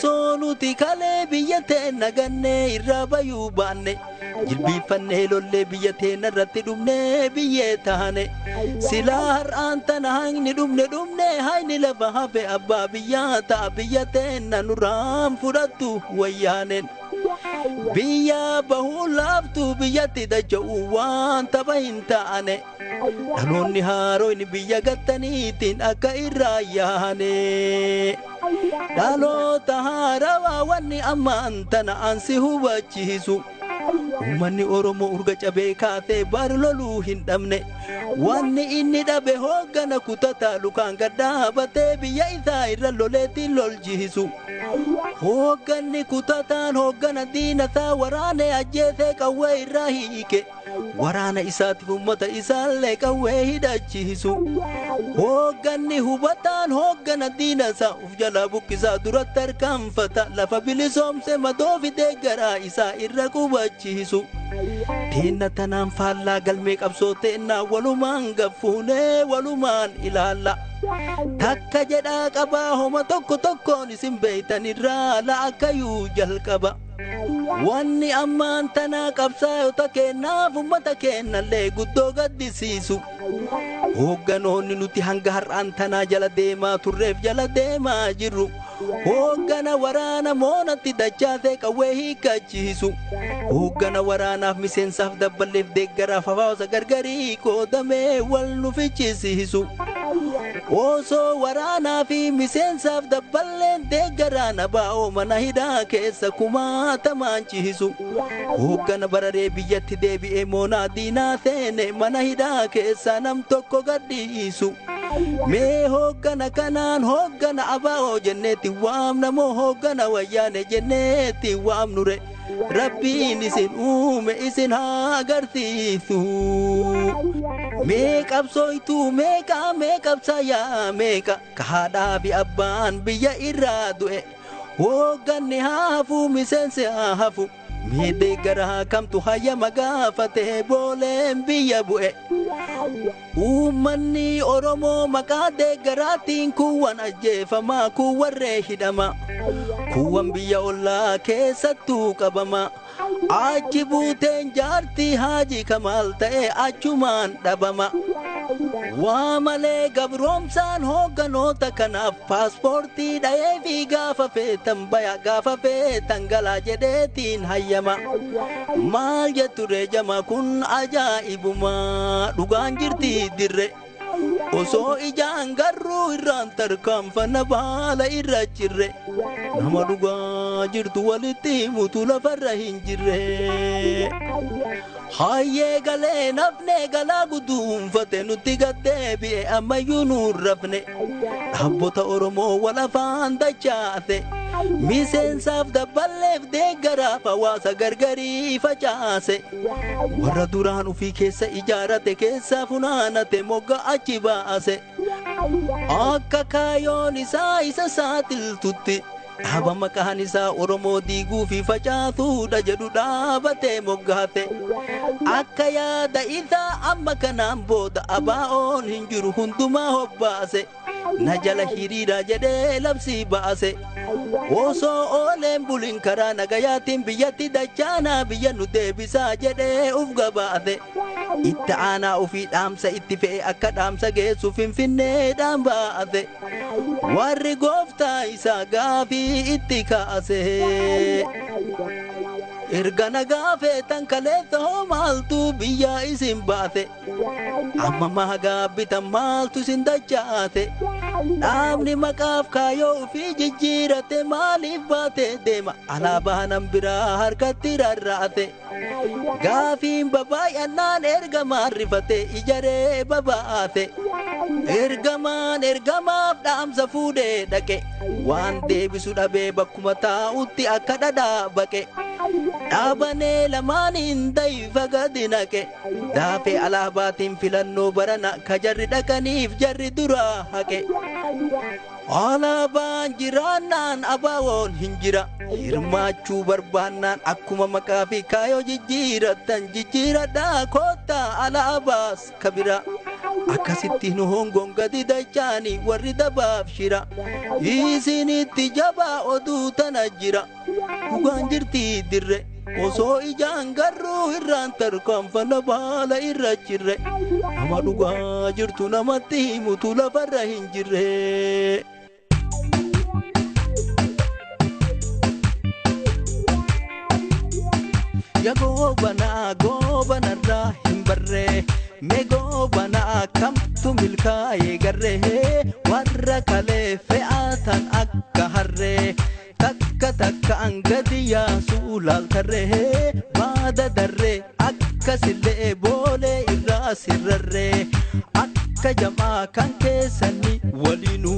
osonuti kale biyate naganne irabayu banne jilbifannee lollee biyya teenya irratti dhumne biyyee taane silaa har'aanta nahangni dhumne hayni lafa hafe abbaa biyyaa ta'a biyya teenya nurraan fudhattu wayyaaneen biyya bahuu laaftu biyyatti dacha'u waan tapha hin taane dhaloonni haaroon biyya gattaniitiin akka irraa yaane dhaloota haarawaa wanni ammaan tana ansi hubachiisu ummanni Oromoo urga cabee kaatee bar loluu hin dhabne wanni inni dhabe hooggana kutataa lukaan gadhaabatee biyya isaa irra loleetiin loljiisu hoogganni kutataan hooggana diina isaa waraanee ajjeesee qawwee irraa hiike waraana isaatiif ummata isaallee qawwee hidhachiisu hoogganni hubataan hooggana diina isaa uf jalaa bukkisaa duratti harkaanfata lafa bilisoomse madoo fidee garaa isaa irra qubachiisu diina tanaan faallaa galmee qabsoo teennaa walumaan gaffuunee walumaan ilaalla takka jedhaa qabaa homa tokkoon isin beeytan irraa la'akkayuu jalqaba wanni ammaan tanaa qabsaayota kennaaf ummata kennallee guddoo gaddisiisu hoogganoonni nuti hanga har'aan tanaa jala deemaa turreef jala deemaa jirru hooggana waraana moonatti dachaasee qawwee hiikachiisu hooggana waraanaaf miseensaaf dabballeef deeggaraaf hawaasa gargarii qoodamee wal nu fichisiisu osoo waraanaa fi miseensaaf dabballeen deeggaraan abaa'oo mana hidhaa keessa kumaatamaan ciisu hooggana bararee biyyatti deebi'ee moonaa diinaa seene mana hidhaa keessa nam tokko gadhiisu mee hooggana kanaan hooggana abaa'oo jenneetti waamna moo hooggana wayyaane jenneetti waamnure rabbiin isin uume isin haa agarsiisu mee qabsooytuu mee qabsaayaa meeqa ka haadhaa fi abbaan biyya irraa du'e hoogganni haa hafu miseensi haa hafu mee deeggaraa kamtu hayyama gaafatee booleen biyya bu'e uummanni Oromoo maqaa deeggaraatiin kuwwan ajjeefamaa kuwwarree hidhamaa kuwwan biyya ollaa keessattuu qabamaa achi buuteen jaartii Haaji Kamaal ta'e achumaan dhabama waa malee gabroomsaan hoogganoota kanaaf paaspoortii dha'ee fi gaafa feetan baya gaafa feetan galaa jedheetiin hayyama maal jetture jama kun ajaa'ibumaa dhugaan jirti dirre osoo ijaan garruu irraan tarkaanfanna baala irra jirre nama dhugaa jirtu walitti mutu lafarra hin jirre hayyee galee nafne galaa guduunfate nutti gaddeebi'e ammayyuu nuun rafne dhaabbota Oromoo wal afaan dachaase miseensaaf dabballeef deeggaraaf hawaasa gargarii facaase warra duraan ufii keessa ijaarate keessaa funaanate mogga achi baase akka kaayoon isaa isa saaxiltutti dhaaba maqaan isaa Oromoo diiguu fi facaasuudha jedhu dhaabatee moggaate akka yaada isaa amma kanaan booda abaa'oon hin jiru hundumaa hobbaase na jala hiriira jedhee labsii baase osoo ooleen bulin karaa nagayaatiin biyyatti dachaanaa biyya nu deebisaa jedhee uf gabaase itti aanaa ufii dhaamsa itti fe'e akka dhaamsa geessu finfinneedhaan baase warri gooftaa isaa gaafii itti kaase erga nagaa feetan kaleessa hoo maaltu biyya isin baase amma mahagaa bitan maaltu isin dachaase dhaabni maqaaf kaayoo ufii jijjiirate maaliif baate deema alaabaa nan biraa harkatti rarraate gaafiin babaay'annaan ergamaan rifate ijaree babaate ergamaaf dhaamsa fuudhee dhaqe waan deebisu dhabee bakkuma taa'utti akka dhadhaa baqe dhaabanee lamaaniin dayfa gadi naqe daafee alaabaatiin filannoo barana ka jarri dhaqaniif jarri duraa haqe alaabaan jiraannaan abaawoon hin jira hirmaachuu barbaannaan akkuma maqaa fi kaayoo jijjiirattan jijjiiradhaa koottaa alaabaas kabira akkasitti nu hongoon gadi dachaanii warri dabaaf shira isinitti jabaa oduu tana jira dhugaan jirtii dirre osoo ijaan garruu irraan tarkaanfanna baala irra jirre nama dhugaa jirtu namatti himutu lafarra hin jirre. Ya gobana ra himbarre me gobana kamtu milkaaye garre warra kale fe'atan akka harre takka takka angadiya sulal tarre baada darre akka sille bole irra sirrare akka jamaa kan keessani walinu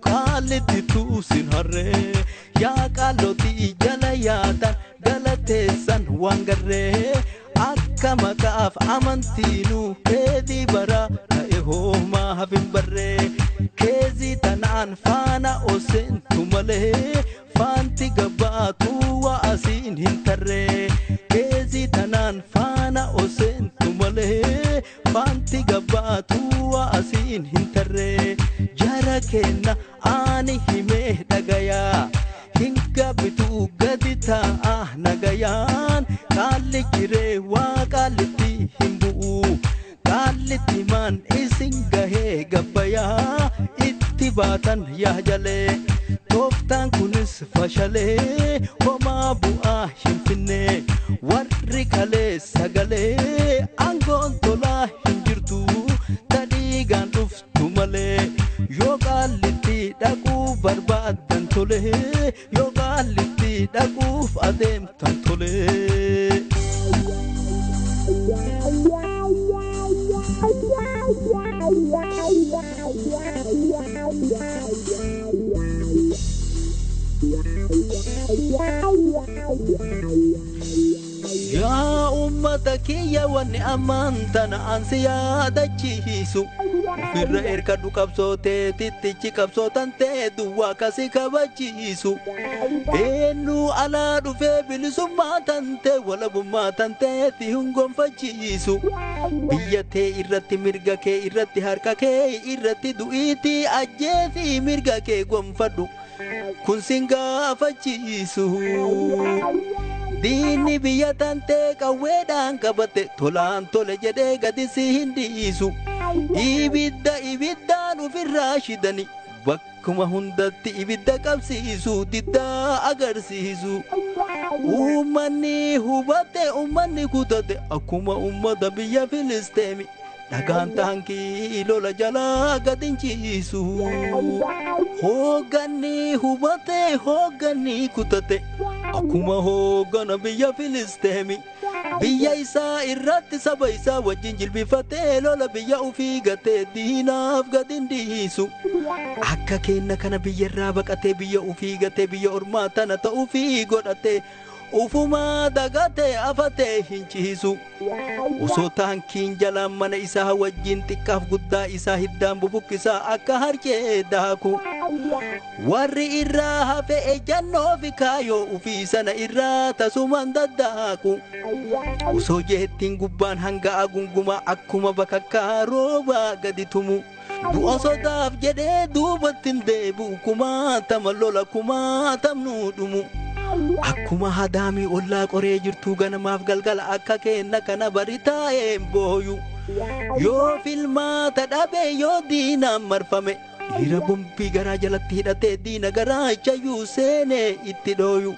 qaliti tusin harre ya qaloti jala yaatan galateessan waan garree akka maqaaf amantiinu keezii bara ta'e hoomaa hafin barree keezii tanaan faana oseentu malee faanti gabbaatu wa'asiin hin tarree keezii tanaan faana oseentu malee faanti gabbaatu wa'asiin hin tarree jara kenna ani himee dhagayaa hinga bitu gadi ta'a nagayaan kalli jiree waa kallitti hin bu'u kallitti maan isin gahee gabbayaa itti baatan yaa jalee tooftaan kunis fashalee homaa bu'aa hin finne warri kalee sagalee aangoon tolaa hin jirtu tadhiigaan dhuftu malee yoo kallitti dhaquu barbaadan tolee yoo kallitti dhaquuf adeemtan tolee. Yaa ummata kiyya wanni amantana ansi yaadachiisu ofirra erkadhu qabsootee tittichi qabsootan ta'e duwwaa kasi kabachiisu eenyu alaa dhufee bilisummaa tante walabummaa tanteetti hungonfachiisu biyya tee irratti mirga kee irratti harka kee irratti du'iitii ajjeesii mirga kee gonfadhu kun sin gaafachiisu. Diinni biyya tantee qawweedhaan qabate tolaan tole jedhee gadi si hin dhiisu ibiddaan ofirraa shidani bakkuma hundatti ibidda qabsiisu diddaa agarsiisu ummanni hubate ummanni kutate akkuma ummata biyya Filisteemi dhagaan taankii lola jalaa gadi ciisu hoogganni hubate hoogganni kutate akkuma hooggana biyya Filisteemi biyya isaa irratti saba isaa wajjin jilbifatee lola biyya ofii gatee diinaaf gadi dhiisu akka kenna kana biyya irraa baqatee biyya ofii gatee biyya ormaa tana ta'uufii godhatee ufumaa dagatee afatee hin ciisu osoo taankiin jalaan mana isaa wajjin xiqqaaf guddaa isaa hiddaan bubukkisaa akka harcee daaku warri irraa hafe ejjannoo fi kaayoo ufii sana irraa tasuman daddaaku osoo jeettiin gubbaan hanga agungumaa akkuma bakakkaa roobaa gadi tumu du'a sodaaf jedhee duubattiin deebi'u kumaatama lola kumaatamnuu dhumu akkuma hadaamii ollaa qoree jirtuu ganamaaf galgala akka kenna kana bari taa'een booyu yoo filmaata dhabe yoo diinaan marfame hira bombii garaa jalatti hidhatee diina garaachayyuu seenee itti dhooyu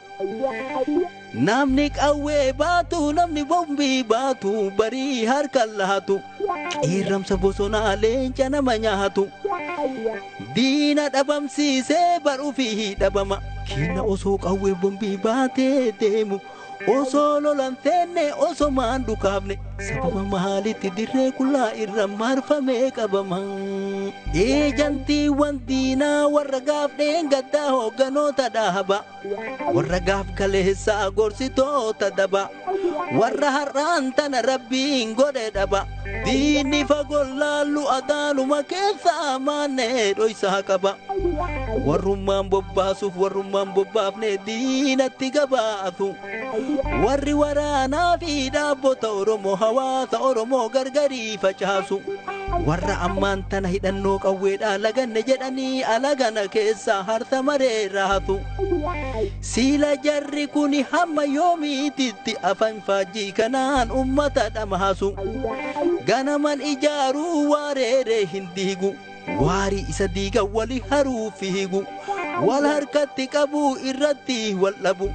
namni qawwee baatu namni bombii baatu barii harkaan laatu qeerramsa bosonaa leenca nama nyaatu diina dhabamsiisee baruu fi dhabama kenna osoo qawwee bombii baatee deemu osoo lolan teenne osoo maan dhukaafne sababa maalitti dirree kullaa irra marfamee qabama eejantiiwwan diinaa warra gaaf dheengaddaa hoogganoota dhaaba warra gaaf kaleessaa gorsitoota daba warra har'aan tana rabbiin godhe dhaba diinni fagollaallu adaanuma keessaa maannee dhoysaa qaba warrummaan bobbaasuuf warrummaan bobbaafne diinatti gabaatu warri waraanaa fi dhaabbota Oromoo hawaasa Oromoo gargarii facaasu warra ammaan tana hidhannoo qawweedhaa laganne jedhanii alagana keessaa harta maree raatu siila jarri kuni hamma yoomiititti afaan faajjii kanaan ummata dhamaasu ganaman ijaaruu waareeree hin diigu waarii isa diiga wali haruu fiigu wal harkatti qabuu irratti wal dhabu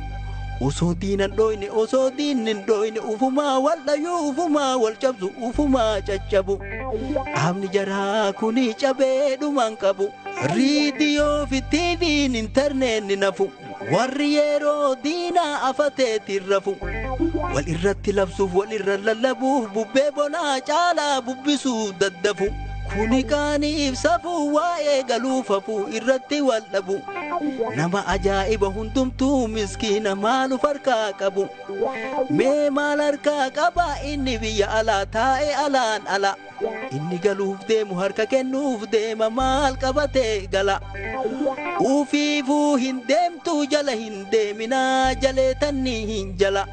osoo diinan dhoyne osoo diinnin dhoyne ufumaa wal dhayuu ufumaa wal cabsu ufumaa caccabu dhaabni jaraa kuni cabee dhuman qabu riidiyoo fi tiiviin intarneetni nafu warri yeroo diinaa afateetiin rafu wal irratti labsuuf wal irra lallabuuf bubbee bonaa caalaa bubbisuu daddafu kuni qaaniif safuu waa'ee galuufafuu irratti wal dhabu nama ajaa'iba hundumtuu miskiina maalu farkaa qabu mee maal harkaa qaba inni biyya alaa taa'e alaan ala inni galuuf deemu harka kennuuf deema maal qabatee gala ufiifuu hin deemtuu jala hin deeminaa jaleetanni hin jala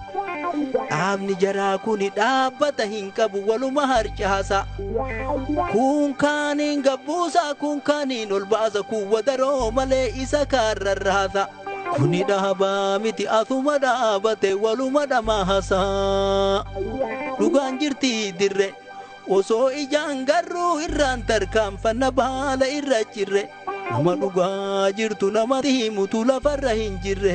dhaabni jaraa kuni dhaabbata hin qabu waluma harcaasa kun kaaniin gabbuusa kun kaaniin ol baasa kun wadaroo malee isa kaarrarraasa kuni dhaabaa miti asuma dhaabate waluma dhamaasa dhugaan jirti dirre osoo ijaan garruu irraan tarkaanfanna baala irra jirre nama dhugaa jirtu namatti himutu lafarra hin jirre.